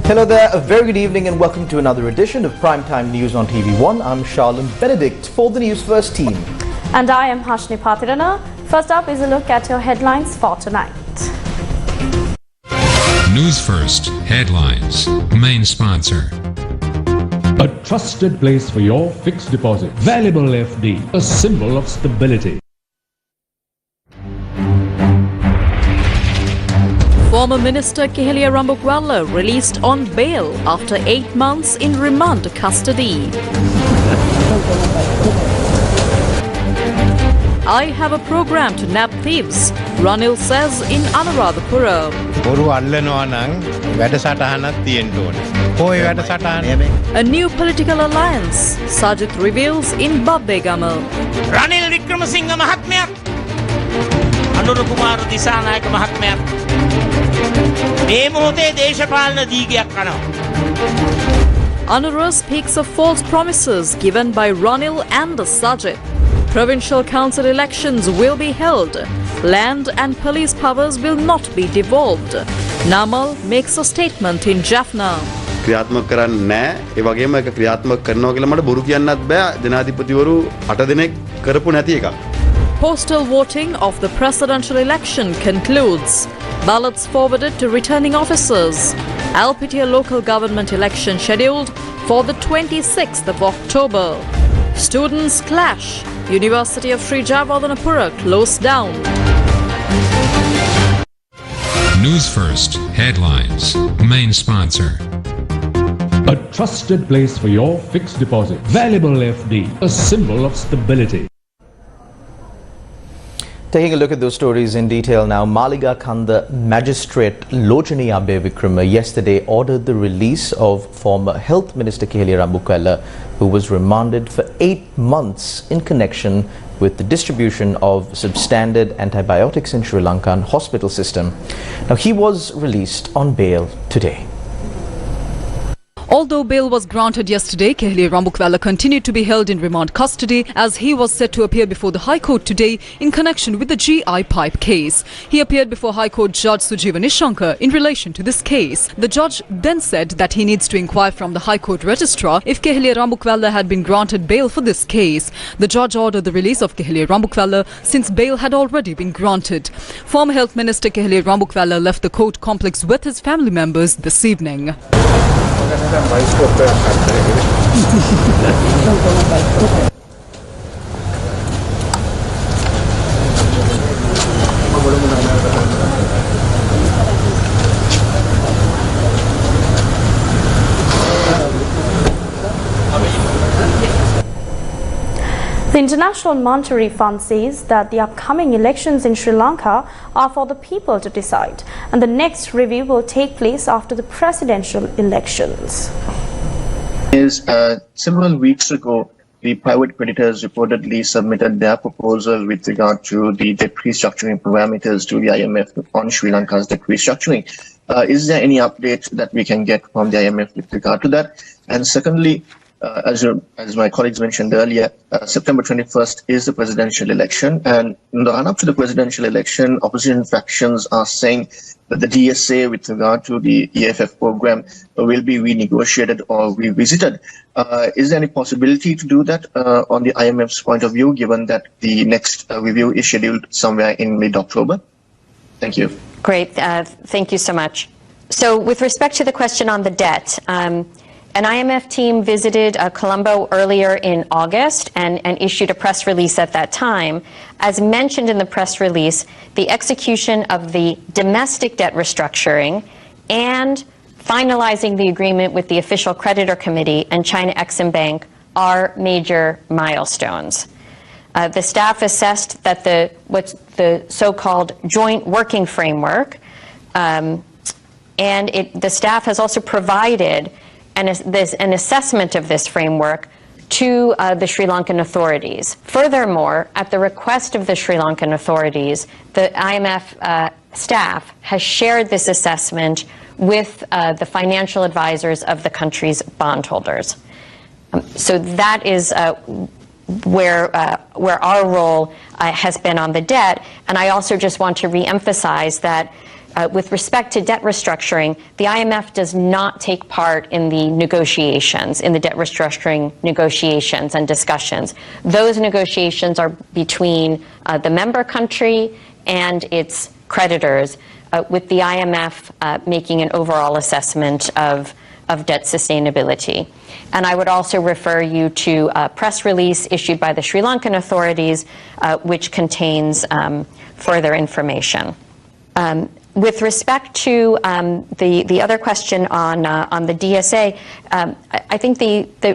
Hello there, a very good evening and welcome to another edition of Primetime News on TV1. I'm Charlene Benedict for the Newsfirst team. And I am Hashni Patirana. First up is a look at your headlines for tonight. Newsfirst headlines. Main sponsor. A trusted place for your fixed deposit. Valuable FD, a symbol of stability. Former Minister Kehelia Rambukwala released on bail after 8 months in remand custody. I have a program to nab thieves, Ranil says in Anuradhapura. A new political alliance, Sajid reveals in Babbegama. Ranil Wickramasinghe Mahatmaya Anura Kumar Disanayaka Mahatmaya මේ මොහොතේ දේශපාලන දීගයක් කනවා. Anura speaks of false promises given by Ranil and Sajid. Provincial council elections will be held. Land and police powers will not be devolved. Namal makes a statement in Jaffna. ක්‍රියාත්මක කරන්නේ නැහැ. ඒ වගේම ඒක ක්‍රියාත්මක කරනවා කියලා මට බොරු කියන්නත් බෑ. ජනාධිපතිවරු 8 දිනක් කරපු නැති එකක්. Postal voting of the presidential election concludes. Ballots forwarded to returning officers. Alpitia local government election scheduled for the 26th of October. Students clash. University of Sri Jayawardenepura closed down. Newsfirst headlines. Main sponsor. A trusted place for your fixed deposit. Valuable FD, a symbol of stability. Taking a look at those stories in detail now, Maliga Kanda Magistrate Lochani Abe Vikrama yesterday ordered the release of former Health Minister Kehelia Rambukwala, who was remanded for 8 months in connection with the distribution of substandard antibiotics in Sri Lankan hospital system. Now, he was released on bail today. Although bail was granted yesterday, Kehelia Rambukwala continued to be held in remand custody as he was set to appear before the High Court today in connection with the GI pipe case. He appeared before High Court Judge Sujeeva Nishankar in relation to this case. The judge then said that he needs to inquire from the High Court registrar if Kehelia Rambukwala had been granted bail for this case. The judge ordered the release of Kehelia Rambukwala since bail had already been granted. Former Health Minister Kehelia Rambukwala left the court complex with his family members this evening. The International Monetary Fund says that the upcoming elections in Sri Lanka are for the people to decide, and the next review will take place after the presidential elections. Several weeks ago, the private creditors reportedly submitted their proposal with regard to the debt restructuring parameters to the IMF on Sri Lanka's debt restructuring. Is there any update that we can get from the IMF with regard to that? And secondly, as my colleagues mentioned earlier, September 21st is the presidential election, and in the run-up to the presidential election, opposition factions are saying that the DSA with regard to the EFF program will be renegotiated or revisited. Is there any possibility to do that on the IMF's point of view, given that the next review is scheduled somewhere in mid-October? Thank you. Great. Thank you so much. So with respect to the question on the debt, an IMF team visited Colombo earlier in August and issued a press release at that time. As mentioned in the press release, the execution of the domestic debt restructuring and finalizing the agreement with the Official Creditor Committee and China Exim Bank are major milestones. The staff assessed that what's the so-called joint working framework, and the staff has also provided an assessment of this framework to the Sri Lankan authorities. Furthermore, at the request of the Sri Lankan authorities, the IMF staff has shared this assessment with the financial advisors of the country's bondholders. So that is where our role has been on the debt. And I also just want to reemphasize that with respect to debt restructuring, the IMF does not take part in the negotiations, in the debt restructuring negotiations and discussions. Those negotiations are between the member country and its creditors, with the IMF making an overall assessment of debt sustainability. And I would also refer you to a press release issued by the Sri Lankan authorities, which contains further information. With respect to the other question on the DSA, I think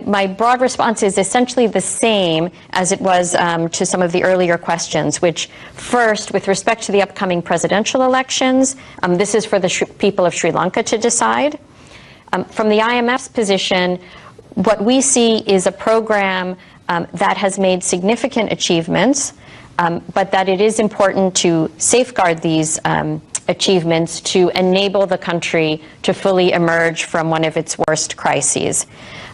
my broad response is essentially the same as it was to some of the earlier questions, which first, with respect to the upcoming presidential elections, this is for the people of Sri Lanka to decide. From the IMF's position, what we see is a program that has made significant achievements, but that it is important to safeguard these achievements to enable the country to fully emerge from one of its worst crises.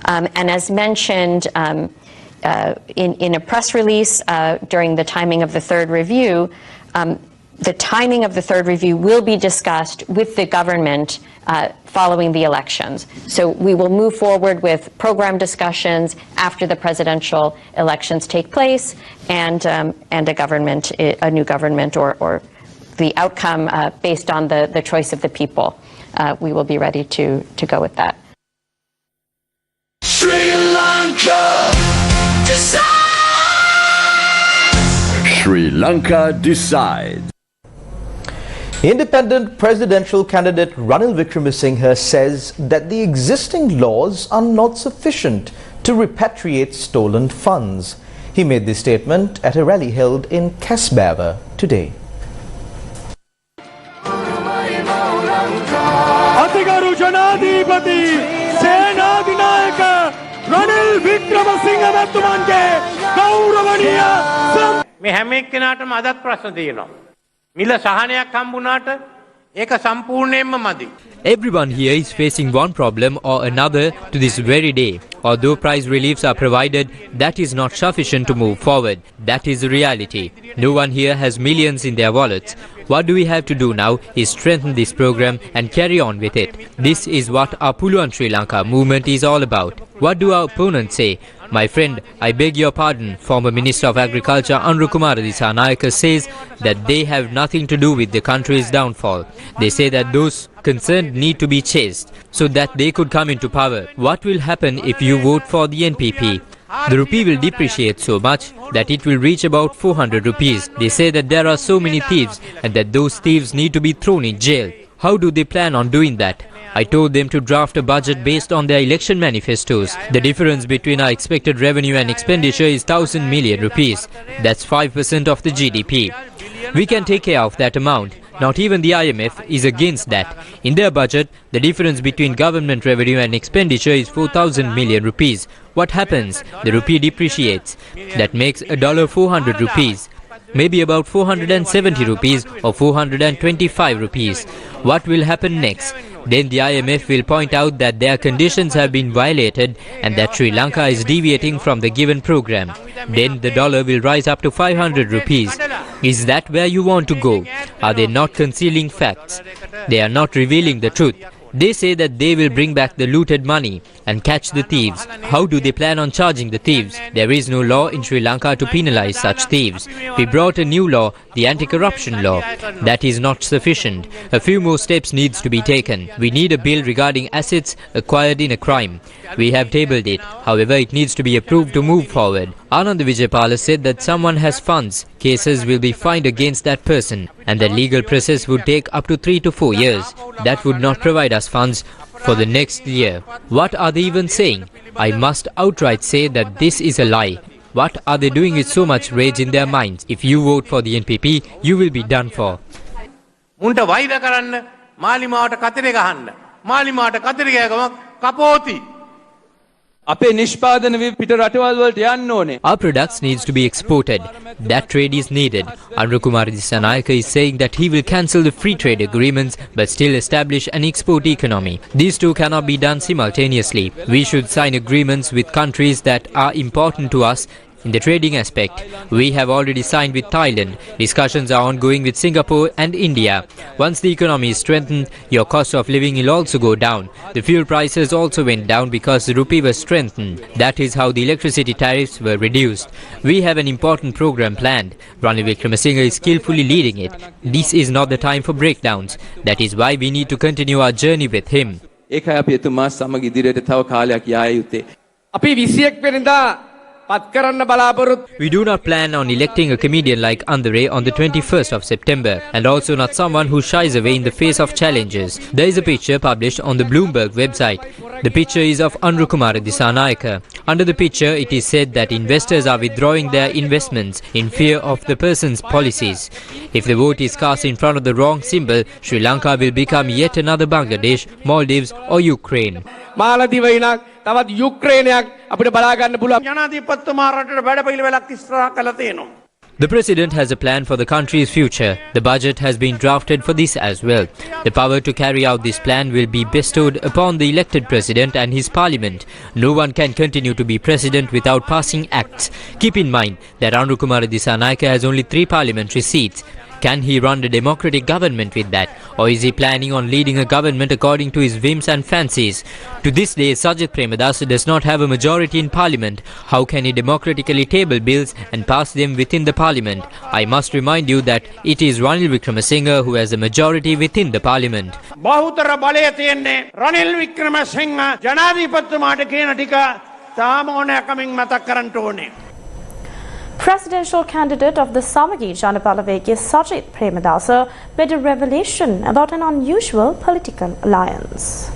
And as mentioned in a press release during the timing of the third review, the timing of the third review will be discussed with the government following the elections. So we will move forward with program discussions after the presidential elections take place, and a new government, or the outcome based on the choice of the people. We will be ready to go with that. Sri Lanka decides. Sri Lanka decides. Independent presidential candidate Ranil Wickremesinghe says that the existing laws are not sufficient to repatriate stolen funds. He made this statement at a rally held in Kesbava today. අතිගරු ජනාධිපති සේනාධිනායක රනිල් වික්‍රමසිංහ මැතිතුමන්ගේ ගෞරවනීය මේ හැම එක්කෙනාටම අදත් ප්‍රශ්න තියෙනවා. මිල සහනයක් හම්බුණාට ඒක සම්පූර්ණයෙන්ම මදි. Everyone here is facing one problem or another to this very day. Although price reliefs are provided, that is not sufficient to move forward. That is the reality. No one here has millions in their wallets. What do we have to do now is strengthen this program and carry on with it. This is what our Puluan Sri Lanka movement is all about. What do our opponents say? My friend, I beg your pardon, former Minister of Agriculture Anrukumara Disanayake says that they have nothing to do with the country's downfall. They say that those concerned need to be chased so that they could come into power. What will happen if you vote for the NPP? The rupee will depreciate so much that it will reach about 400 rupees. They say that there are so many thieves and that those thieves need to be thrown in jail. How do they plan on doing that? I told them to draft a budget based on their election manifestos. The difference between our expected revenue and expenditure is 1,000 million rupees. That's 5% of the GDP. We can take care of that amount. Not even the IMF is against that. In their budget, the difference between government revenue and expenditure is 4,000 million rupees. What happens? The rupee depreciates. That makes $400 rupees. Maybe about 470 rupees or 425 rupees. What will happen next? Then the IMF will point out that their conditions have been violated and that Sri Lanka is deviating from the given program. Then the dollar will rise up to 500 rupees. Is that where you want to go? Are they not concealing facts? They are not revealing the truth. They say that they will bring back the looted money and catch the thieves. How do they plan on charging the thieves? There is no law in Sri Lanka to penalize such thieves. We brought a new law, the anti-corruption law. That is not sufficient. A few more steps needs to be taken. We need a bill regarding assets acquired in a crime. We have tabled it. However, it needs to be approved to move forward. Anand Vijaypala said that someone has funds. Cases will be fined against that person and the legal process would take up to 3 to 4 years. That would not provide us funds for the next year. What are they even saying? I must outright say that this is a lie. What are they doing with so much rage in their minds? If you vote for the NPP, you will be done for. මුන්ට වෛර කරන්න මාලිමාවට කතරේ ගහන්න. මාලිමාවට කතරේ ගෑගම කපෝති. අපේ නිෂ්පාදන පිට රටවල් වලට යන්න ඕනේ. Our products needs to be exported. That trade is needed. Anrukumara Disanayake is saying that he will cancel the free trade agreements but still establish an export economy. These two cannot be done simultaneously. We should sign agreements with countries that are important to us In the trading aspect, we have already signed with Thailand. Discussions are ongoing with Singapore and India. Once the economy is strengthened, your cost of living will also go down. The fuel prices also went down because the rupee was strengthened. That is how the electricity tariffs were reduced. We have an important program planned. Ranil Wickremesinghe is skillfully leading it. This is not the time for breakdowns. That is why we need to continue our journey with him. ඒකයි අපි එතුමා සමග ඉදිරියට තව කාලයක් යා යුත්තේ. අපි 21 වෙනිදා පත් කරන්න බලාපොරොත්තු. We do not plan on electing a comedian like Andre on the 21st of September, and also not someone who shies away in the face of challenges. There is a picture published on the Bloomberg website. The picture is of Anrukumara Dissanayake. Under the picture, it is said that investors are withdrawing their investments in fear of the person's policies. If the vote is cast in front of the wrong symbol, Sri Lanka will become yet another Bangladesh, Maldives or Ukraine. මාලදිවයිනක් තවත් යුක්‍රේනයක් අපිට බලා ගන්න පුළුවන්. ජනාධිපතිතුමා රටට වැඩපිළිවෙලක් ඉස්සරහා කළා තියෙනවා. The President has a plan for the country's future. The budget has been drafted for this as well. The power to carry out this plan will be bestowed upon the elected President and his Parliament. No one can continue to be President without passing acts. Keep in mind that Anrukumara Dissanayake has only 3 parliamentary seats. Can he run a democratic government with that? Or is he planning on leading a government according to his whims and fancies? To this day, Sajith Premadasa does not have a majority in parliament. How can he democratically table bills and pass them within the parliament? I must remind you that it is Ranil Wickremesinghe who has a majority within the parliament. බහුතර බලය තියෙන්නේ රනිල් වික්‍රමසිංහ ජනාධිපතිතුමාට කියන ටික තාම ඕනෑකමින් මතක් කරන්න ඕනේ. Presidential candidate of the Samagi Janabalaveke Sajith Premadasa made a revelation about an unusual political alliance.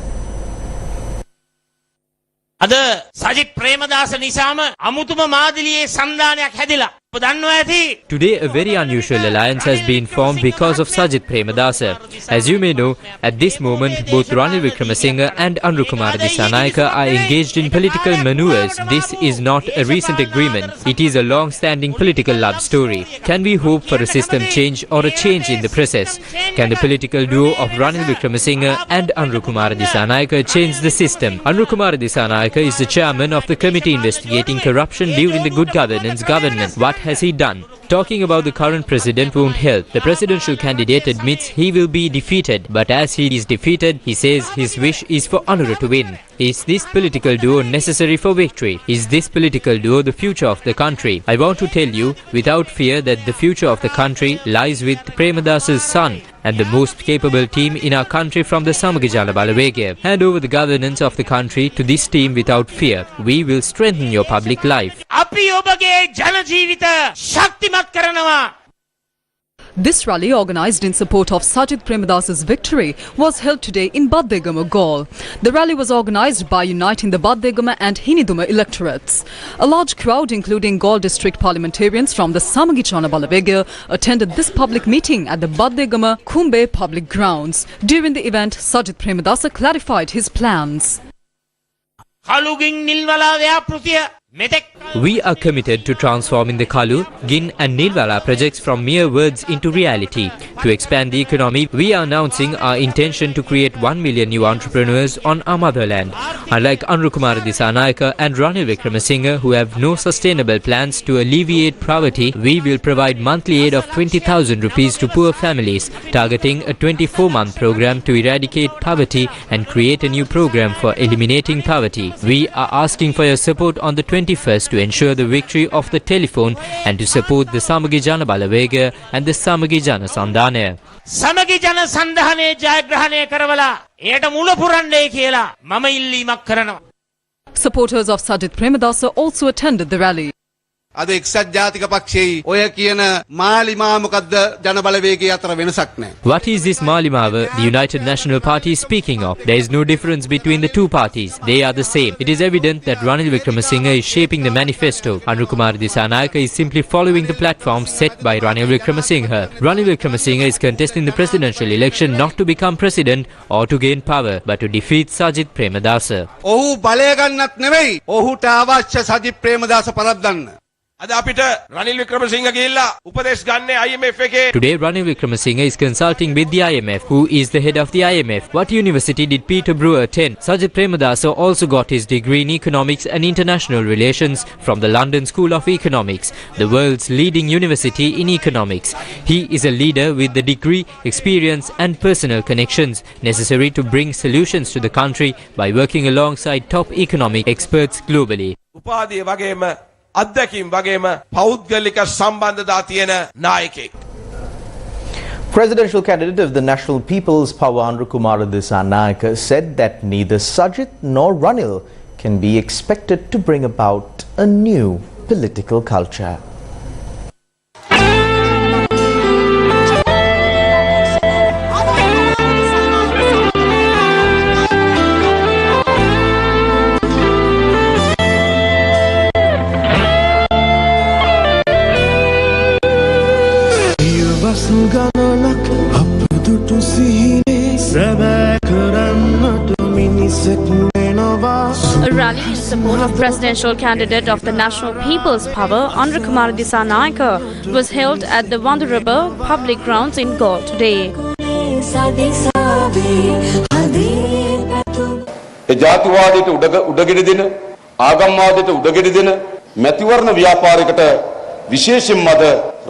අද සජිත් ප්‍රේමදාස නිසාම අමුතුම මාදිලියේ සන්දානයක් හැදිලා. ඔබ දන්නවා ඇති. Today a very unusual alliance has been formed because of Sajith Premadasa. As you may know, at this moment both Ranil Wickremesinghe and Anrukumara Dissanayake are engaged in political maneuvers. This is not a recent agreement. It is a long-standing political love story. Can we hope for a system change or a change in the process? Can the political duo of Ranil Wickremesinghe and Anrukumara Dissanayake change the system? Anrukumara Dissanayake is the chairman of the committee investigating corruption during the good governance government. What has he done? Talking about the current president won't help. The presidential candidate admits he will be defeated, but as he is defeated, he says his wish is for Anura to win. Is this political duo necessary for victory? Is this political duo the future of the country? I want to tell you without fear that the future of the country lies with Premadasa's son and the most capable team in our country from the Samagi Janabalaveke. Hand over the governance of the country to this team without fear. We will strengthen your public life. අපි ඔබගේ ජන ජීවිත ශක්තිමත් කරනවා. This rally, organised in support of Sajith Premadasa's victory, was held today in Baddegama, Galle. The rally was organised by uniting the Baddegama and Hiniduma electorates. A large crowd, including Galle district parliamentarians from the Samagi Janabalaveke, attended this public meeting at the Baddegama Kumbe public grounds. During the event, Sajith Premadasa clarified his plans. We are committed to transforming the Kalu, Gin and Nilwala projects from mere words into reality. To expand the economy, we are announcing our intention to create 1 million new entrepreneurs on our motherland. Unlike Anrukumara Dissanayake and Ranil Wickremesinghe, who have no sustainable plans to alleviate poverty, we will provide monthly aid of 20,000 rupees to poor families, targeting a 24-month program to eradicate poverty and create a new program for eliminating poverty. We are asking for your support on the 21st to ensure the victory of the telephone and to support the Samagi Janabalaveke and the Samagi Jana Sandhanaya. සමගි ජන සන්ධානයේ ජයග්‍රහණය කරවලා එයට මුල පුරන්නේ කියලා මම ඉල්ලීමක් කරනවා. Supporters of Sajith Premadasa also attended the rally. අද එක්සත් ජාතික පක්ෂයේ ඔය කියන මාලිමා මොකද්ද ජනබලවේගයේ අතර වෙනසක් නැහැ. What is this Malimava the United National Party is speaking of? There is no difference between the two parties. They are the same. It is evident that Ranil Wickremesinghe is shaping the manifesto. Anrukumara Dissanayake is simply following the platform set by Ranil Wickremesinghe. Ranil Wickremesinghe is contesting the presidential election not to become president or to gain power, but to defeat Sajith Premadasa. ඔහු බලය ගන්නත් නෙවෙයි. ඔහුට අවශ්‍ය සජිත් ප්‍රේමදාස පරද්දන්න. අද අපිට රනිල් වික්‍රමසිංහ ගිහිල්ලා උපදෙස් ගන්න IMF එකේ Today, Ranil Wickremesinghe is consulting with the IMF, who is the head of the IMF. What university did Peter Brewer attend? Sajid Premadasa also got his degree in economics and international relations from the London School of Economics, the world's leading university in economics. He is a leader with the degree, experience and personal connections necessary to bring solutions to the country by working alongside top economic experts globally. උපාධිය වගේම අත්දැකීම් වගේම පෞද්ගලික සම්බන්ධතා තියෙන නායකයෙක්. Presidential candidate of the National People's Power Andhra Kumara Dissanayake said that neither Sajid nor Ranil can be expected to bring about a new political culture. A rally in support of presidential candidate of the National People's Power, Andhra Kumara Dissanayake, was held at the Vanduraba public grounds in Galle today. ජාතිවාදයට උඩගෙඩි දෙන ආගම්වාදයට උඩගෙඩි දෙන මැතිවරණ ව්‍යාපාරයකට විශේෂයෙන්ම අද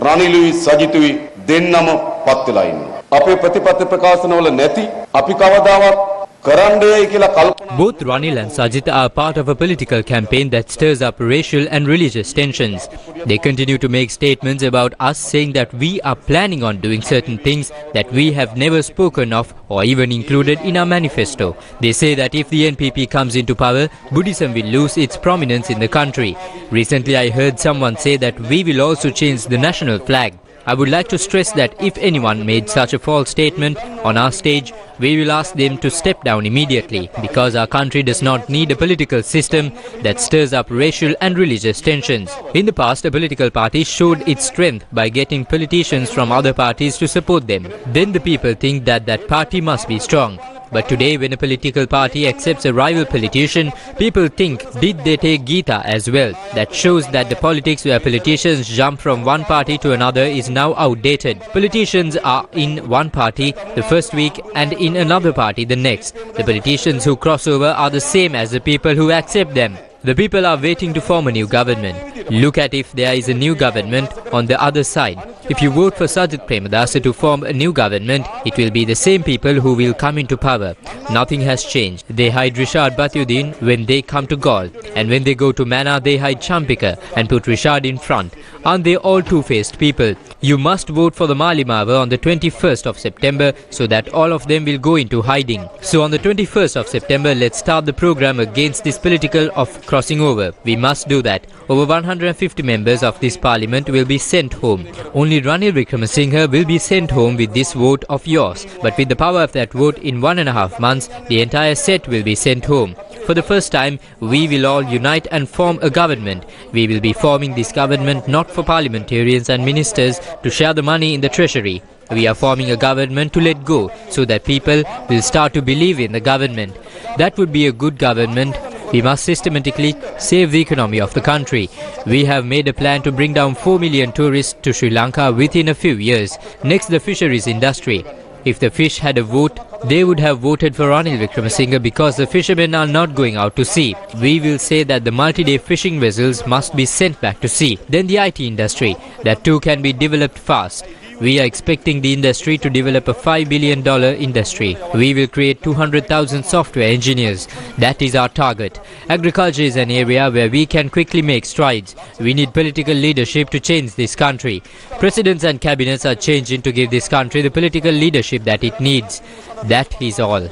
රනිලුයි සජිතුයි දෙන්නම පත් වෙලා ඉන්නවා. අපේ ප්‍රතිපත්ති ප්‍රකාශනවල නැති අපි කවදාවත් කරන්නේ කියලා කල්පනා. Both Ranil and Sajid are part of a political campaign that stirs up racial and religious tensions. They continue to make statements about us, saying that we are planning on doing certain things that we have never spoken of or even included in our manifesto. They say that if the NPP comes into power, Buddhism will lose its prominence in the country. Recently, I heard someone say that we will also change the national flag. I would like to stress that if anyone made such a false statement on our stage, we will ask them to step down immediately, because our country does not need a political system that stirs up racial and religious tensions. In the past, a political party showed its strength by getting politicians from other parties to support them. Then the people think that that party must be strong. But today, when a political party accepts a rival politician, people think, did they take Gita as well? That shows that the politics where politicians jump from one party to another is now outdated. Politicians are in one party the first week and in another party the next. The politicians who cross over are the same as the people who accept them. The people are waiting to form a new government. Look at if there is a new government on the other side. If you vote for Sajid Premadasa to form a new government, it will be the same people who will come into power. Nothing has changed. They hide Rishad Bathyuddin when they come to Galle, and when they go to Mana, they hide Champika and put Rishad in front. Aren't they all two-faced people? You must vote for the Malimawa on the 21st of September so that all of them will go into hiding. So on the 21st of September, let's start the program against this political of crossing over. We must do that. Over 150 members of this parliament will be sent home. Only Ranil Wickremesinghe will be sent home with this vote of yours. But with the power of that vote, in 1.5 months, the entire set will be sent home. For the first time, we will all unite and form a government. We will be forming this government not for parliamentarians and ministers to share the money in the treasury. We are forming a government to let go, so that people will start to believe in the government. That would be a good government. We must systematically save the economy of the country. We have made a plan to bring down 4 million tourists to Sri Lanka within a few years. Next, the fisheries industry. If the fish had a vote, they would have voted for Ranil Wickremesinghe because the fishermen are not going out to sea. We will say that the multi-day fishing vessels must be sent back to sea. Then the IT industry. That too can be developed fast. We are expecting the industry to develop a $5 billion industry. We will create 200,000 software engineers. That is our target. Agriculture is an area where we can quickly make strides. We need political leadership to change this country. Presidents and cabinets are changing to give this country the political leadership that it needs. That is all.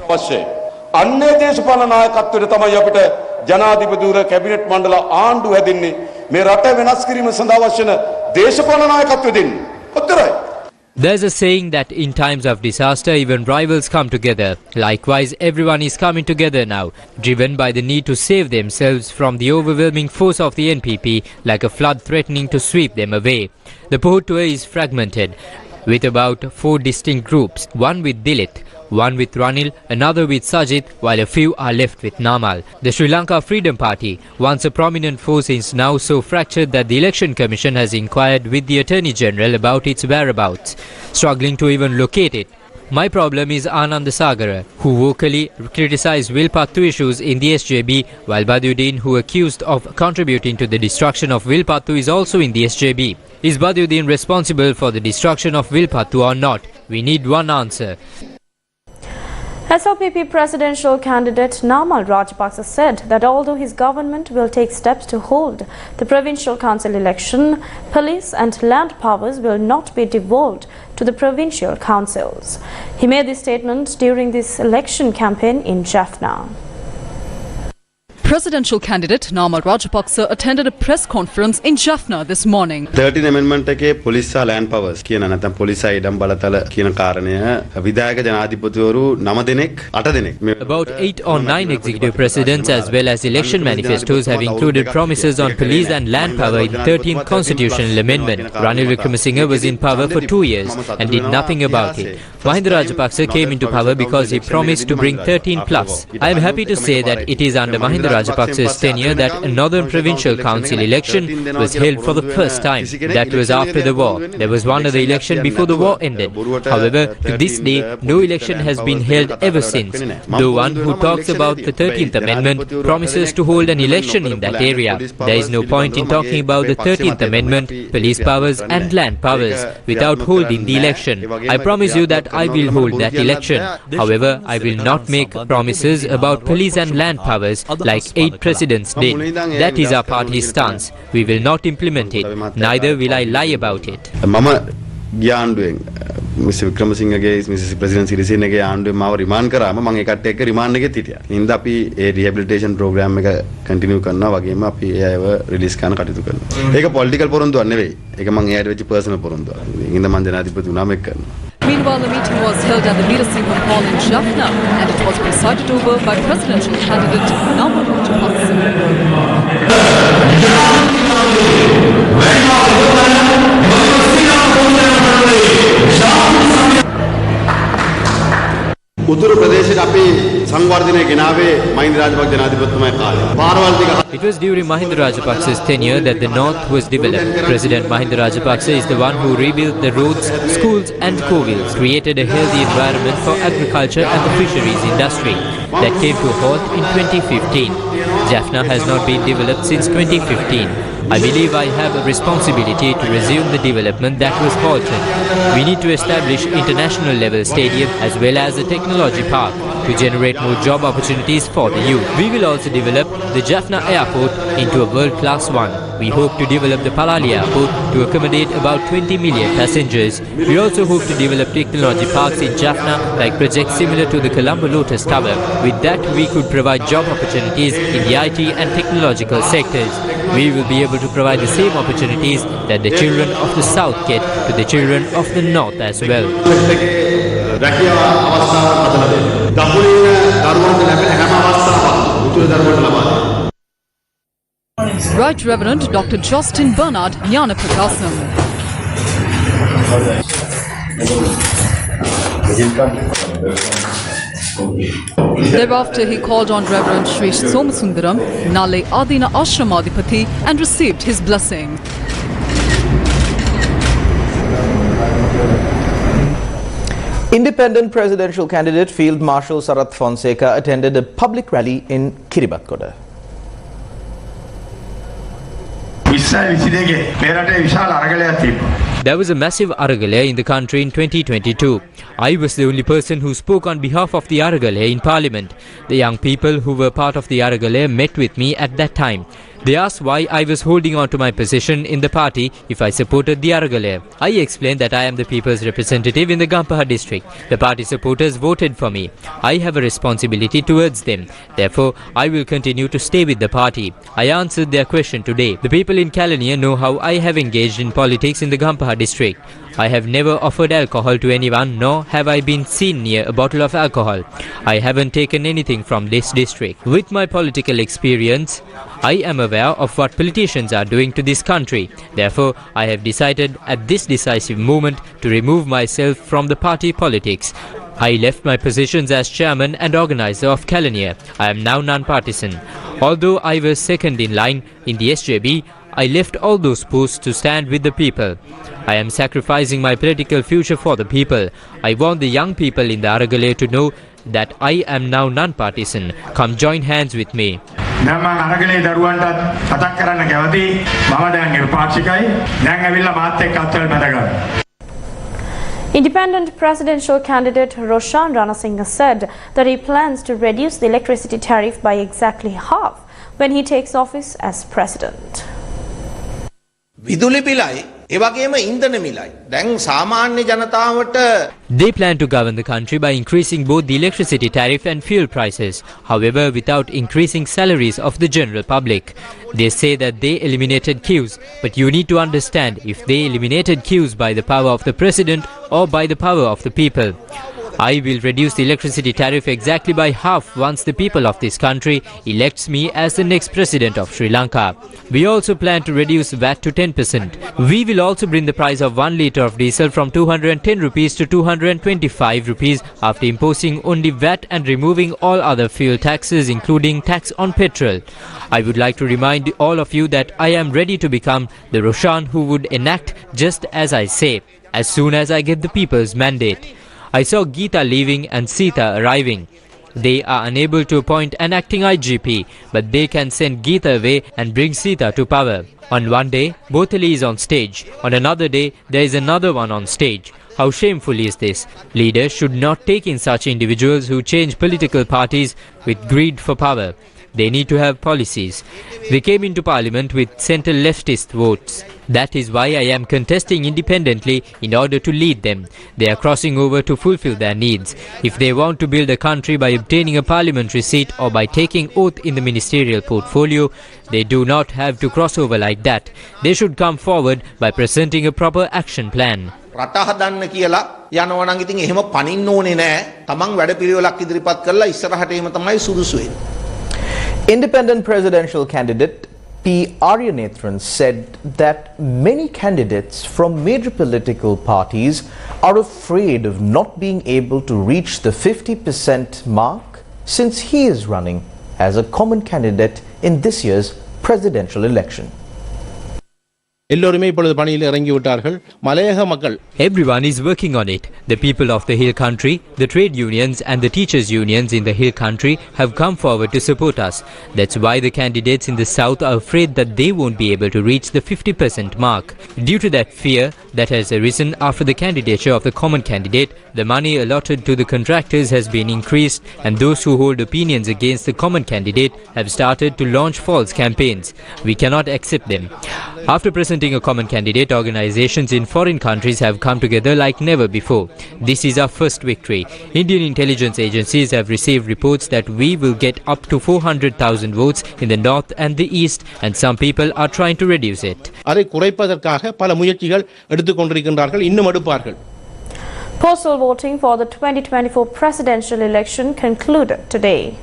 අන්නේ දේශපාලන නායකත්වයට තමයි අපිට ජනාධිපතිවරු cabinet මණ්ඩල ආණ්ඩු හැදින්නේ මේ රට වෙනස් කිරීම සඳහා අවශ්‍ය දේශපාලන නායකත්වය දෙන්නේ. ඔච්චරයි. There's a saying that in times of disaster, even rivals come together. Likewise, everyone is coming together now, driven by the need to save themselves from the overwhelming force of the NPP, like a flood threatening to sweep them away. The Pohottuwa is fragmented, with about 4 distinct groups, one with Dilit, one with Ranil, another with Sajid, while a few are left with Namal. The Sri Lanka Freedom Party, once a prominent force, is now so fractured that the Election Commission has inquired with the Attorney General about its whereabouts, struggling to even locate it. My problem is Anand Sagara, who vocally criticized Wilpattu issues in the SJB, while Badiuddin, who accused of contributing to the destruction of Wilpattu, is also in the SJB. Is Badiuddin responsible for the destruction of Wilpattu or not? We need one answer. SLPP presidential candidate Namal Rajapaksa said that although his government will take steps to hold the provincial council election, police and land powers will not be devolved to the provincial councils. He made this statement during this election campaign in Jaffna. Presidential candidate Namal Rajapaksa attended a press conference in Jaffna this morning. 13th amendment එකේ police සහ land powers කියන නැත්නම් police සහ ඉඩම් බලතල කියන කාරණය විධායක ජනාධිපතිවරු 9 දෙනෙක් 8 දෙනෙක් About 8 or 9 executive presidents as well as election manifestos have included promises on police and land power in the 13th constitutional amendment. Ranil Wickremesinghe was in power for 2 years and did nothing about it. Mahinda Rajapaksa came into power because he promised to bring 13 plus. I am happy to say that it is under Mahinda Rajapaksa's tenure that a Northern Provincial Council election was held for the first time. That was after the war. There was one other election before the war ended. However, to this day, no election has been held ever since. The one who talks about the 13th Amendment promises to hold an election in that area. There is no point in talking about the 13th Amendment, police powers and land powers without holding the election. I promise you that I will hold that election. However, I will not make promises about police and land powers like 8 presidents did. That is our party's stance. We will not implement it. Neither will I lie about it. Mr. Wickremesinghe Mrs. President Sirasenge ආණ්ඩුවේ මාව remand කරාම මම ඒකට එක්ක remand එකෙත් හිටියා. ඉතින් අපි ඒ රිහැබිලිටේෂන් ප්‍රෝග්‍රෑම් එක කන්ටිනියු කරනවා වගේම අපි ඒ අයව රිලීස් කරන්න කටයුතු කරනවා. ඒක පොලිටිකල් පොරොන්දුවක් නෙවෙයි. ඒක මම එයාට වෙච්ච පර්සනල් පොරොන්දුවක්. ඉතින් මම ජනාධිපති වුණාම ඒක කරනවා. Meanwhile, the meeting was held at the Veerasingham Hall in Jaffna and it was presided over by presidential candidate Namal Rajapaksa. උතුරු ප්‍රදේශයට අපි සංවර්ධනය ගෙනාවේ මහින්ද රාජපක්ෂ ජනාධිපතිතුමාගේ කාලේ. පාරවල් ටික It was during Mahinda Rajapaksa's tenure that the north was developed. President Mahinda Rajapaksa is the one who rebuilt the roads, schools and covils, created a healthy environment for agriculture and the fisheries industry. That came to a halt in 2015. Jaffna has not been developed since 2015. I believe I have a responsibility to resume the development that was halted. We need to establish international level stadium as well as a technology park to generate more job opportunities for the youth. We will also develop the Jaffna airport into a world-class one. We hope to develop the Palali airport to accommodate about 20 million passengers. We also hope to develop technology parks in Jaffna like projects similar to the Colombo Lotus Tower. With that, we could provide job opportunities in the IT and technological sectors. We will be able to provide the same opportunities that the children of the south get to the children of the north as well. Right Reverend Dr. Justin Bernard Jnanaprakasam. Thereafter, he called on Reverend Sri Somasundaram, Nale Adina Ashramadipati, and received his blessing. Independent presidential candidate Field Marshal Sarath Fonseca attended a public rally in Kiribati. There was a massive Aragale in the country in 2022. I was the only person who spoke on behalf of the Aragale in Parliament. The young people who were part of the Aragale met with me at that time. They asked why I was holding on to my position in the party if I supported the Aragale. I explained that I am the people's representative in the Gampaha district. The party supporters voted for me. I have a responsibility towards them. Therefore, I will continue to stay with the party. I answered their question today. The people in Kalaniya know how I have engaged in politics in the Gampaha district. I have never offered alcohol to anyone, nor have I been seen near a bottle of alcohol. I haven't taken anything from this district. With my political experience, I am aware of what politicians are doing to this country. Therefore, I have decided at this decisive moment to remove myself from the party politics. I left my positions as chairman and organizer of Kalaniya. I am now non-partisan. Although I was second in line in the SJB, I left all those posts to stand with the people. I am sacrificing my political future for the people. I want the young people in the Aragale to know that I am now non-partisan. Come join hands with me. Independent presidential candidate Roshan Ranasinghe said that he plans to reduce the electricity tariff by exactly half when he takes office as president. විදුලි පිලයි ඒ වගේම ඉන්ධන මිලයි දැන් සාමාන්‍ය ජනතාවට They plan to govern the country by increasing both the electricity tariff and fuel prices, however without increasing salaries of the general public. They say that they eliminated queues, but you need to understand if they eliminated queues by the power of the president or by the power of the people. I will reduce the electricity tariff exactly by half once the people of this country elects me as the next president of Sri Lanka. We also plan to reduce VAT to 10%. We will also bring the price of 1 litre of diesel from 210 rupees to 225 rupees after imposing only VAT and removing all other fuel taxes including tax on petrol. I would like to remind all of you that I am ready to become the Roshan who would enact just as I say, as soon as I get the people's mandate. I saw Geeta leaving and Sita arriving. They are unable to appoint an acting IGP, but they can send Geeta away and bring Sita to power. On one day, Botali is on stage. On another day, there is another one on stage. How shameful is this? Leaders should not take in such individuals who change political parties with greed for power. They need to have policies. They came into parliament with centre-leftist votes. That is why I am contesting independently in order to lead them. They are crossing over to fulfill their needs. If they want to build a country by obtaining a parliamentary seat or by taking oath in the ministerial portfolio, they do not have to cross over like that. They should come forward by presenting a proper action plan. රට හදන්න කියලා යනවා නම් ඉතින් එහෙම පනින්න ඕනේ නෑ. තමන් වැඩපිළිවෙලක් ඉදිරිපත් කරලා ඉස්සරහට එහෙම තමයි සුදුසු වෙන්නේ. Independent presidential candidate P. Aryanethan said that many candidates from major political parties are afraid of not being able to reach the 50% mark since he is running as a common candidate in this year's presidential election. Everyone is working on it. The people of the hill country, the trade unions and the teachers unions in the hill country have come forward to support us. That's why the candidates in the south are afraid that they won't be able to reach the 50% mark. Due to that fear that has arisen after the candidature of the common candidate, the money allotted to the contractors has been increased and those who hold opinions against the common candidate have started to launch false campaigns. We cannot accept them. After presenting a common candidate, organizations in foreign countries have come together like never before. This is our first victory. Indian intelligence agencies have received reports that we will get up to 400,000 votes in the north and the east, and some people are trying to reduce it. Postal voting for the 2024 presidential election concluded today.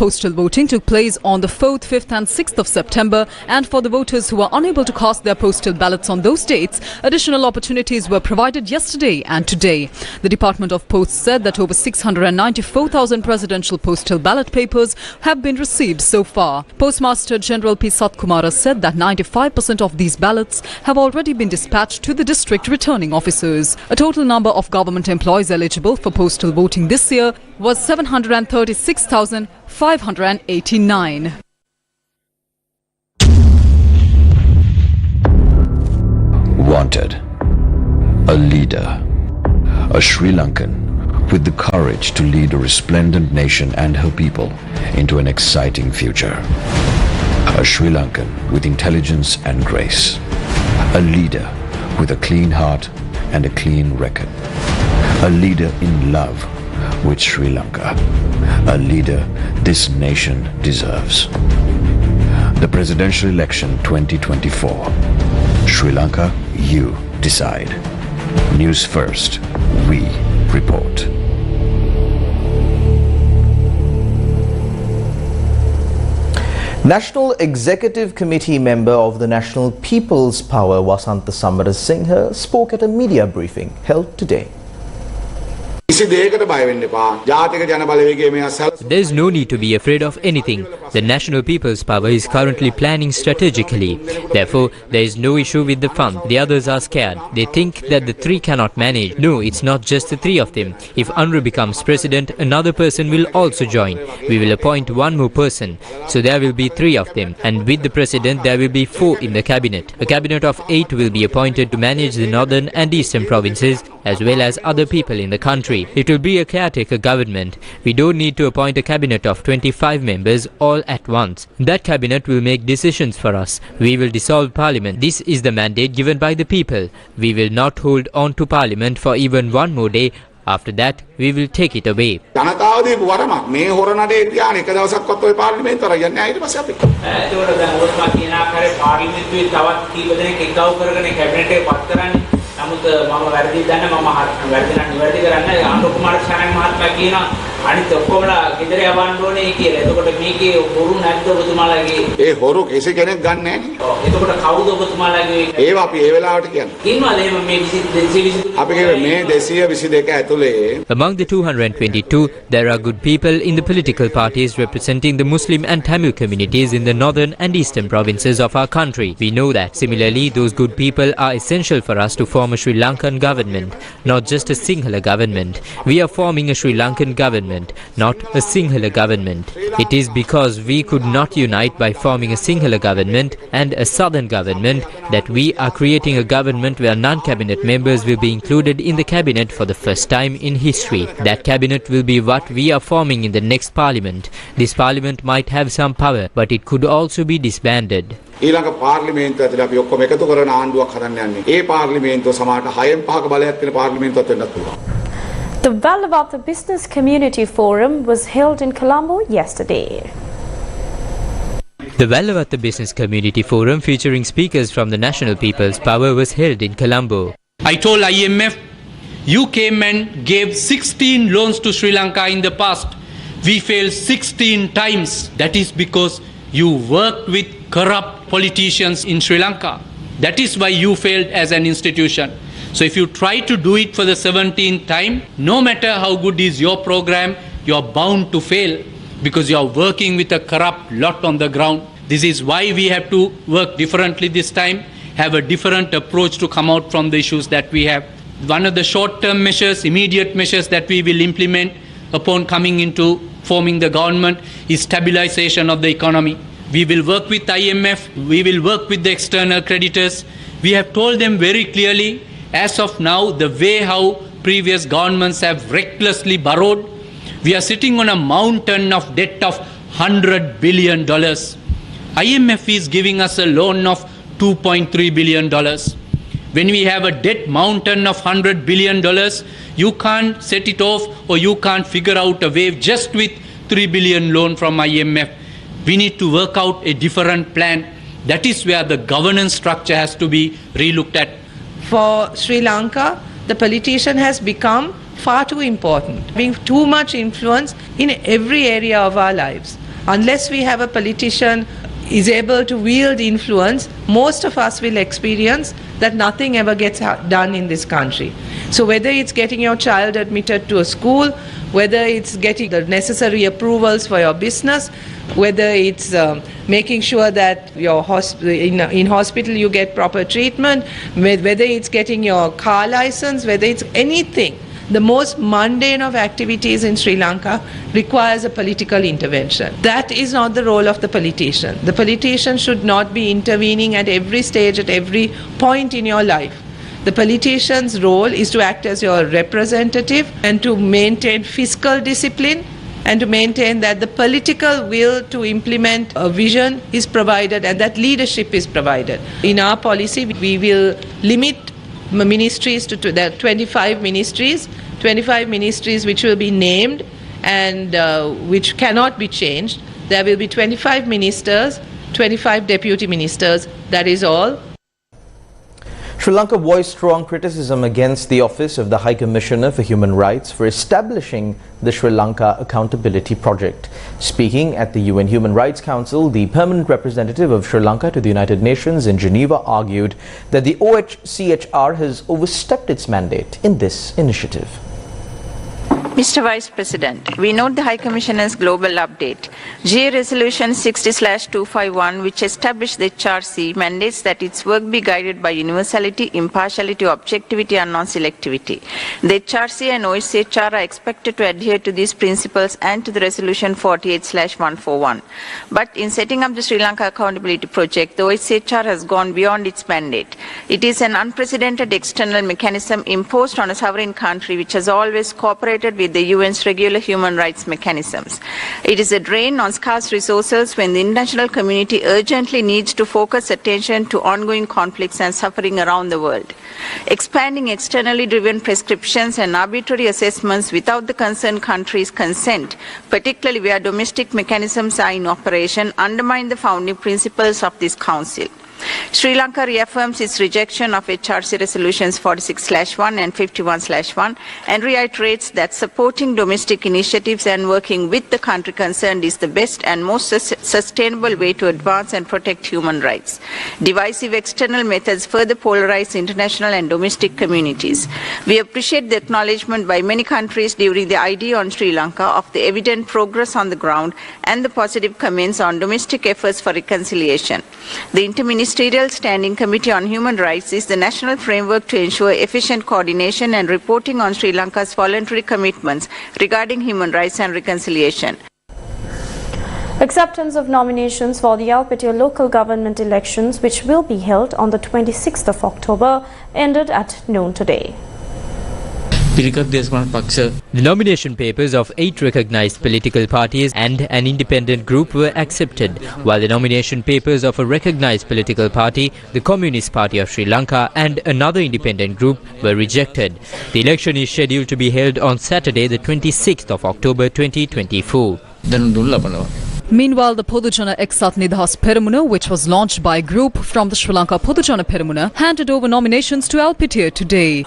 Postal voting took place on the 4th, 5th and 6th of September, and for the voters who are unable to cast their postal ballots on those dates, additional opportunities were provided yesterday and today. The Department of Posts said that over 694,000 presidential postal ballot papers have been received so far. Postmaster General P. Satkumara said that 95% of these ballots have already been dispatched to the district returning officers. A total number of government employees eligible for postal voting this year was 736,589. Wanted. A leader. A Sri Lankan with the courage to lead a resplendent nation and her people into an exciting future. A Sri Lankan with intelligence and grace. A leader with a clean heart and a clean record. A leader in love with Sri Lanka. A leader this nation deserves. The presidential election 2024. Sri Lanka, you decide. News First, we report. National Executive Committee member of the National People's Power, Vasantha Samarasinghe, spoke at a media briefing held today. There is no need to be afraid of anything. The National People's Power is currently planning strategically. Therefore, there is no issue with the fund. The others are scared. They think that the three cannot manage. No, it's not just the three of them. If Anru becomes president, another person will also join. We will appoint one more person. So there will be three of them. And with the president, there will be four in the cabinet. A cabinet of 8 will be appointed to manage the northern and eastern provinces, as well as other people in the country. It will be a caretaker government. We don't need to appoint a cabinet of 25 members all at once. That cabinet will make decisions for us. We will dissolve parliament. This is the mandate given by the people. We will not hold on to parliament for even one more day. After that, we will take it away. නමුත් මම වැරදි දන්න මම වැරදි නම් නිවැරදි කරන්න ආණ්ඩු කුමාර ශානන් මහත්මයා කියනවා අනිත් ඔක්කොමලා ගෙදර යවන්න ඕනේ කියලා. එතකොට මේකේ හොරු නැද්ද ඔබතුමාලාගේ? ඒ හොරු කිසි කෙනෙක් ගන්න නැහැ. ඔව්. එතකොට කවුද ඔබතුමාලාගේ? ඒවා අපි ඒ වෙලාවට කියන්නේ. ඉන්නවද එහෙම මේ 222 අපි කියන්නේ මේ 222 ඇතුලේ. Among the 222, there are good people in the political parties representing the Muslim and Tamil communities in the northern and eastern provinces of our country. We know that. Similarly, those good people are essential for us to form a Sri Lankan government, not just a Sinhala government. We are forming a Sri Lankan government, not a Sinhala government. It is because we could not unite by forming a Sinhala government and a southern government that we are creating a government where non-cabinet members will be included in the cabinet for the first time in history. That cabinet will be what we are forming in the next parliament. This parliament might have some power, but it could also be disbanded. ඊළඟ පාර්ලිමේන්තුව ඇතුලේ අපි ඔක්කොම එකතු කරන ආණ්ඩුවක් හදන්න යන්නේ. ඒ පාර්ලිමේන්තුව සමහරට 6න් 5ක බලයක් තියෙන පාර්ලිමේන්තුවක් වෙන්නත් පුළුවන්. The Valavatta Business Community Forum was held in Colombo yesterday. The Valavatta Business Community Forum, featuring speakers from the National People's Power, was held in Colombo. I told IMF, you came and gave 16 loans to Sri Lanka in the past. We failed 16 times. That is because you worked with corrupt politicians in Sri Lanka. That is why you failed as an institution. So if you try to do it for the 17th time, no matter how good is your program, you are bound to fail because you are working with a corrupt lot on the ground. This is why we have to work differently this time, have a different approach to come out from the issues that we have. One of the short-term measures, immediate measures that we will implement upon coming into forming the government is stabilization of the economy. We will work with IMF, we will work with the external creditors. We have told them very clearly, as of now, the way how previous governments have recklessly borrowed, we are sitting on a mountain of debt of $100 billion. IMF is giving us a loan of $2.3 billion. When we have a debt mountain of $100 billion, you can't set it off or you can't figure out a way just with $3 billion loan from IMF. We need to work out a different plan. That is where the governance structure has to be relooked at. For Sri Lanka, the politician has become far too important, having too much influence in every area of our lives. Unless we have a politician is able to wield influence, most of us will experience that nothing ever gets done in this country. So whether it's getting your child admitted to a school, whether it's getting the necessary approvals for your business, whether it's making sure that your in hospital you get proper treatment, whether it's getting your car license, whether it's anything, the most mundane of activities in Sri Lanka requires a political intervention. That is not the role of the politician. The politician should not be intervening at every stage, at every point in your life. The politician's role is to act as your representative and to maintain fiscal discipline and to maintain that the political will to implement a vision is provided and that leadership is provided. In our policy, we will limit ministries to there are 25 ministries which will be named and which cannot be changed. There will be 25 ministers, 25 deputy ministers, that is all. Sri Lanka voiced strong criticism against the Office of the High Commissioner for Human Rights for establishing the Sri Lanka Accountability Project. Speaking at the UN Human Rights Council, the permanent representative of Sri Lanka to the United Nations in Geneva argued that the OHCHR has overstepped its mandate in this initiative. Mr. Vice President, we note the High Commissioner's global update. GA Resolution 60/251, which established the HRC, mandates that its work be guided by universality, impartiality, objectivity and non-selectivity. The HRC and OHCHR are expected to adhere to these principles and to the Resolution 48/141. But in setting up the Sri Lanka Accountability Project, the OHCHR has gone beyond its mandate. It is an unprecedented external mechanism imposed on a sovereign country which has always cooperated with the UN's regular human rights mechanisms. It is a drain on scarce resources when the international community urgently needs to focus attention to ongoing conflicts and suffering around the world. Expanding externally driven prescriptions and arbitrary assessments without the concerned country's consent, particularly where domestic mechanisms are in operation, undermine the founding principles of this Council. Sri Lanka reaffirms its rejection of HRC Resolutions 46/1 and 51/1 and reiterates that supporting domestic initiatives and working with the country concerned is the best and most sustainable way to advance and protect human rights. Divisive external methods further polarize international and domestic communities. We appreciate the acknowledgement by many countries during the ID on Sri Lanka of the evident progress on the ground and the positive comments on domestic efforts for reconciliation. The Ministerial Standing Committee on Human Rights is the national framework to ensure efficient coordination and reporting on Sri Lanka's voluntary commitments regarding human rights and reconciliation. Acceptance of nominations for the Alpetia local government elections, which will be held on the 26th of October, ended at noon today. The nomination papers of 8 recognized political parties and an independent group were accepted, while the nomination papers of a recognized political party, the Communist Party of Sri Lanka, and another independent group were rejected. The election is scheduled to be held on Saturday, the 26th of October 2024. Meanwhile, the Podujana Eksat Nidahas Peramuna, which was launched by a group from the Sri Lanka Podujana Peramuna, handed over nominations to Alpetia today.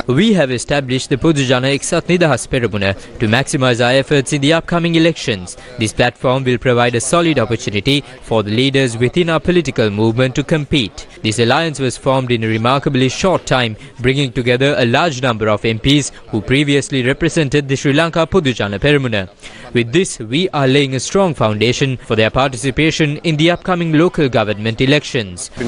We have established the Podujana Eksat Nidahas Peramuna to maximize our efforts in the upcoming elections. This platform will provide a solid opportunity for the leaders within our political movement to compete. This alliance was formed in a remarkably short time, bringing together a large number of MPs who previously represented the Sri Lanka Podujana Peramuna. With this, we are laying a strong foundation for their participation in the upcoming local government elections. The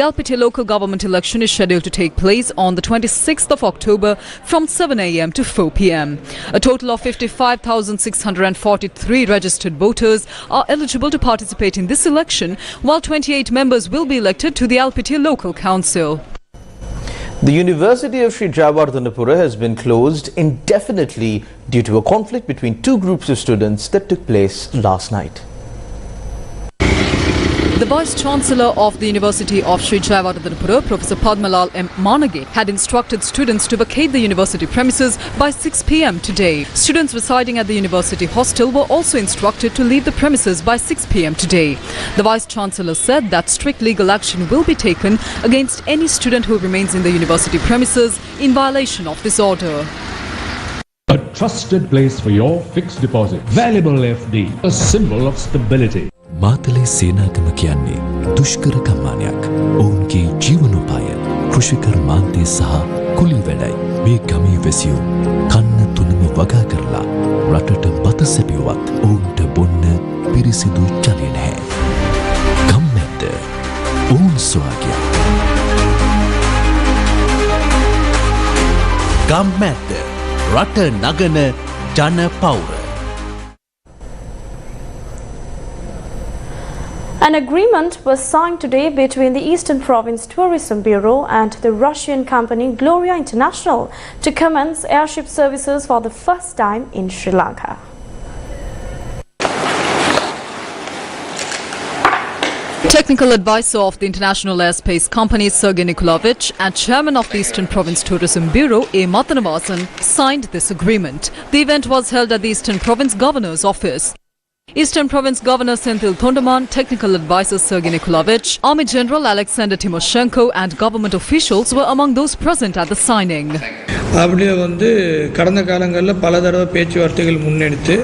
Alpetia local government election is scheduled to take place on the 26th of October from 7 a.m. to 4 p.m. A total of 55,643 registered voters are eligible to participate in this election, while 28 members will be elected to the Alpetia local council. The University of Sri Jayawardhanapura has been closed indefinitely due to a conflict between two groups of students that took place last night. The Vice-Chancellor of the University of Sri Jayawardhanapura, Professor Padmalal M. Manage, had instructed students to vacate the university premises by 6 p.m. today. Students residing at the university hostel were also instructed to leave the premises by 6 p.m. today. The Vice-Chancellor said that strict legal action will be taken against any student who remains in the university premises in violation of this order. A trusted place for your fixed deposit. Valuable FD, a symbol of stability. Matale සේනාගම කියන්නේ දුෂ්කර කම්මානයක්. ඔවුන්ගේ ජීවනෝපාය කෘෂිකර්මාන්තය සහ කුලී වැඩයි. මේ ගමේ වැසියෝ කන්න තුනම වගා කරලා රටට බත සැපියුවත් ඔවුන්ට බොන්න පිරිසිදු ජලය නැහැ. ගම්මැද්ද ඔවුන් සොයාගියා. ගම්මැද්ද රට නගන ජන පවුර. An agreement was signed today between the Eastern Province Tourism Bureau and the Russian company Gloria International to commence airship services for the first time in Sri Lanka. Technical advisor of the International Airspace Company, Sergei Nikolaevich, and chairman of the Eastern Province Tourism Bureau, A. Matanavasan, signed this agreement. The event was held at the Eastern Province Governor's office. Eastern Province Governor Senthil Thondaman, Technical Advisor Sergei Nikolaevich, Army General Alexander Timoshenko and government officials were among those present at the signing. அப்படியே வந்து கடந்த காலங்களில் பல தடவை பேச்சுவார்த்தைகள் முன்னெடுத்து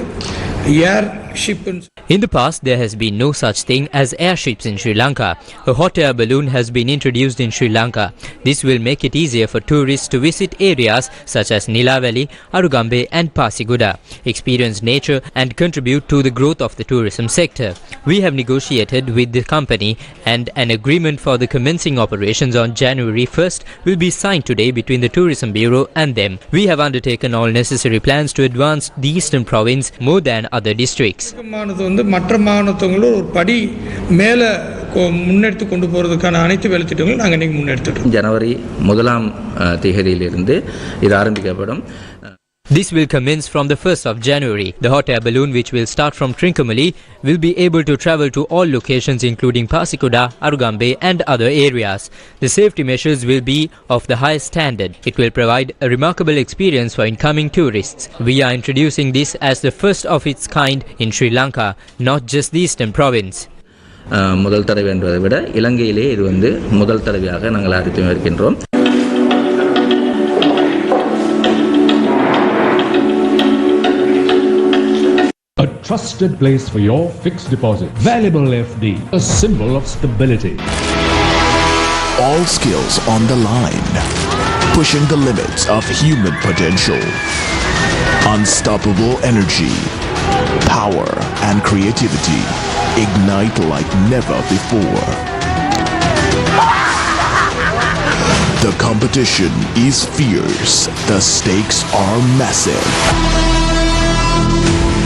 In the past, there has been no such thing as airships in Sri Lanka. A hot air balloon has been introduced in Sri Lanka. This will make it easier for tourists to visit areas such as Nilaveli, Arugambe and Pasiguda, experience nature and contribute to the growth of the tourism sector. We have negotiated with the company and an agreement for the commencing operations on January 1st will be signed today between the Tourism Bureau and them. We have undertaken all necessary plans to advance the Eastern Province more than other districts. மற்ற மாநிலங்களோட ஒரு படி மேல முன்னெடுத்து கொண்டு போறதுக்கான அனைத்து வேலை திட்டங்களும் நாங்க இன்னைக்கு முன்னெடுத்துட்டோம். ஜனவரி 1ஆம் தேதியிலிருந்து இது ஆரம்பிக்கப்படும். This will commence from the 1st of January. The hot air balloon, which will start from Trincomalee, will be able to travel to all locations including Pasikuda, Arugambe and other areas. The safety measures will be of the highest standard. It will provide a remarkable experience for incoming tourists. We are introducing this as the first of its kind in Sri Lanka, not just the Eastern Province. முதல் தடவை என்பதை விட இலங்கையிலே இது வந்து முதல் தடவையாக நாங்கள் அறிவித்து வருகின்றோம். A trusted place for your fixed deposit. Valuable FD, a symbol of stability. All skills on the line, pushing the limits of human potential. Unstoppable energy, power and creativity ignite like never before. The competition is fierce, the stakes are massive.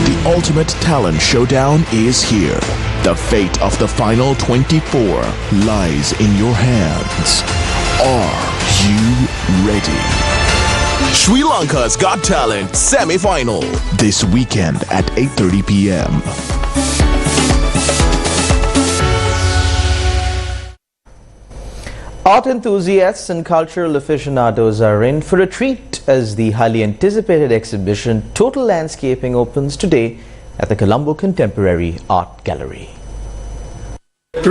The ultimate talent showdown is here. The fate of the final 24 lies in your hands. Are you ready? Sri Lanka's Got Talent semi-final this weekend at 8:30 p.m. Art enthusiasts and cultural aficionados are in for a treat as the highly anticipated exhibition Total Landscaping opens today at the Colombo Contemporary Art Gallery.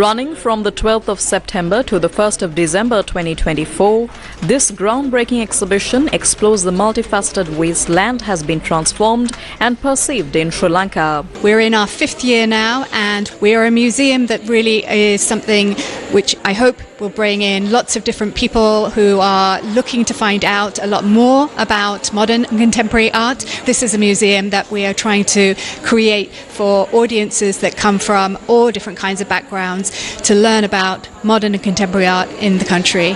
Running from the 12th of September to the 1st of December 2024, this groundbreaking exhibition explores the multifaceted ways land has been transformed and perceived in Sri Lanka. We're in our 5th year now, and we are a museum that really is something which I hope will bring in lots of different people who are looking to find out a lot more about modern and contemporary art. This is a museum that we are trying to create for audiences that come from all different kinds of backgrounds to learn about modern and contemporary art in the country.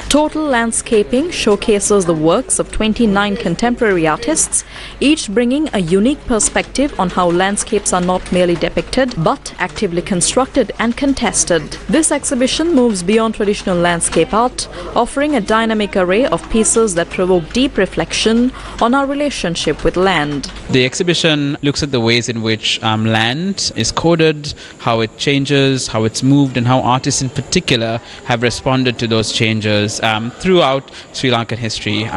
Total Landscaping showcases the works of 29 contemporary artists, each bringing a unique perspective on how landscapes are not merely depicted but actively constructed and contested. This exhibition moves beyond traditional landscape art, offering a dynamic array of pieces that provoke deep reflection on our relationship with land. The exhibition looks at the ways in which land is coded, how it changes, how it's moved, and how artists in particular have responded to those changes throughout Sri Lankan history.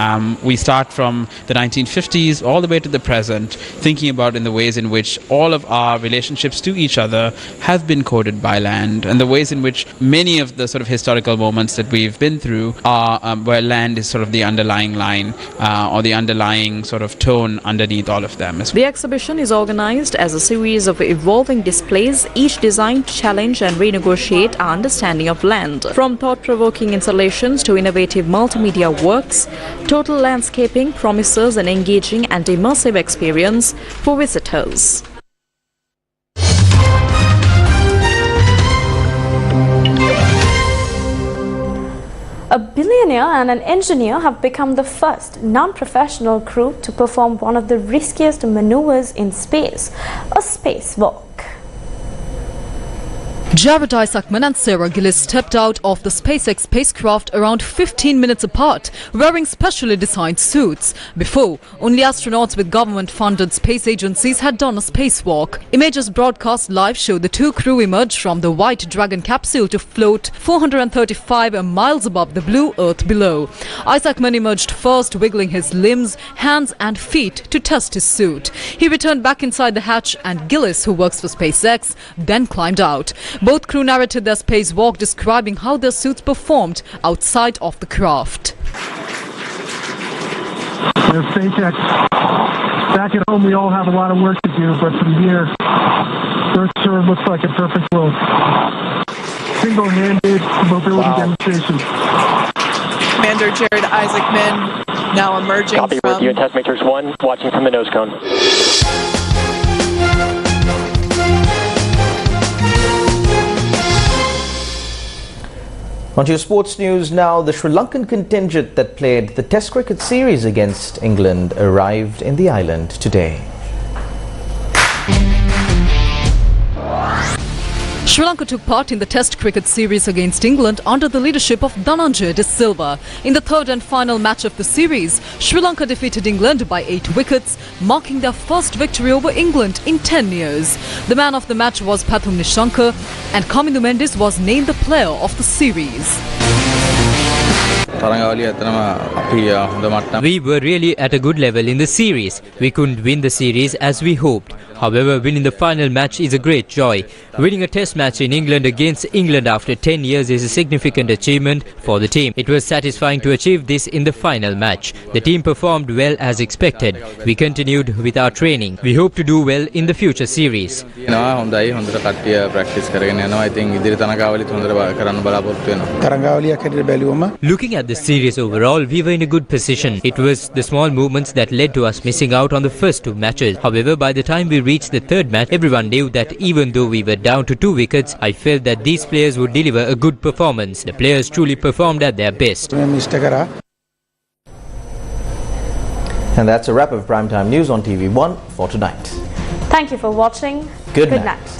We start from the 1950s all the way to the present, thinking about in the ways in which all of our relationships to each other have been coded by land, and the ways in which many of the sort of historical moments that we've been through are where land is sort of the underlying line or the underlying sort of tone underneath all of them. The exhibition is organized as a series of evolving displays, each designed to challenge and renegotiate our understanding of land. From thought-provoking installations to innovative multimedia works, Total Landscaping promises an engaging and immersive experience for visitors. A billionaire and an engineer have become the first non-professional crew to perform one of the riskiest maneuvers in space, a spacewalk. Jared Isaacman and Sarah Gillis stepped out of the SpaceX spacecraft around 15 minutes apart, wearing specially designed suits. Before, only astronauts with government-funded space agencies had done a spacewalk. Images broadcast live show the two crew emerge from the White Dragon capsule to float 435 miles above the blue Earth below. Isaacman emerged first, wiggling his limbs, hands and feet to test his suit. He returned back inside the hatch, and Gillis, who works for SpaceX, then climbed out. Both crew narrated their spacewalk, describing how their suits performed outside of the craft. SpaceX, back at home we all have a lot of work to do, but from here, Earth sure looks like a perfect world. Single-handed mobility demonstration. Commander Jared Isaacman now emerging Copy, from... review and test matrix 1, watching from the nose cone. On to your sports news now. The Sri Lankan contingent that played the Test cricket series against England arrived in the island today. Sri Lanka took part in the Test cricket series against England under the leadership of Dhananjaya de Silva. In the third and final match of the series, Sri Lanka defeated England by 8 wickets, marking their first victory over England in 10 years. The man of the match was Pathum Nishanka, and Kamindu Mendes was named the player of the series. We were really at a good level in the series. We couldn't win the series as we hoped. However, winning the final match is a great joy. Winning a test match in England against England after 10 years is a significant achievement for the team. It was satisfying to achieve this in the final match. The team performed well as expected. We continued with our training. We hope to do well in the future series. Looking at the series overall, we were in a good position. It was the small movements that led to us missing out on the first 2 matches. However, by the time we reached the third match, everyone knew that even though we were down to 2 wickets, I felt that these players would deliver a good performance. The players truly performed at their best. And that's a wrap of Primetime News on TV1 for tonight. Thank you for watching. Good night.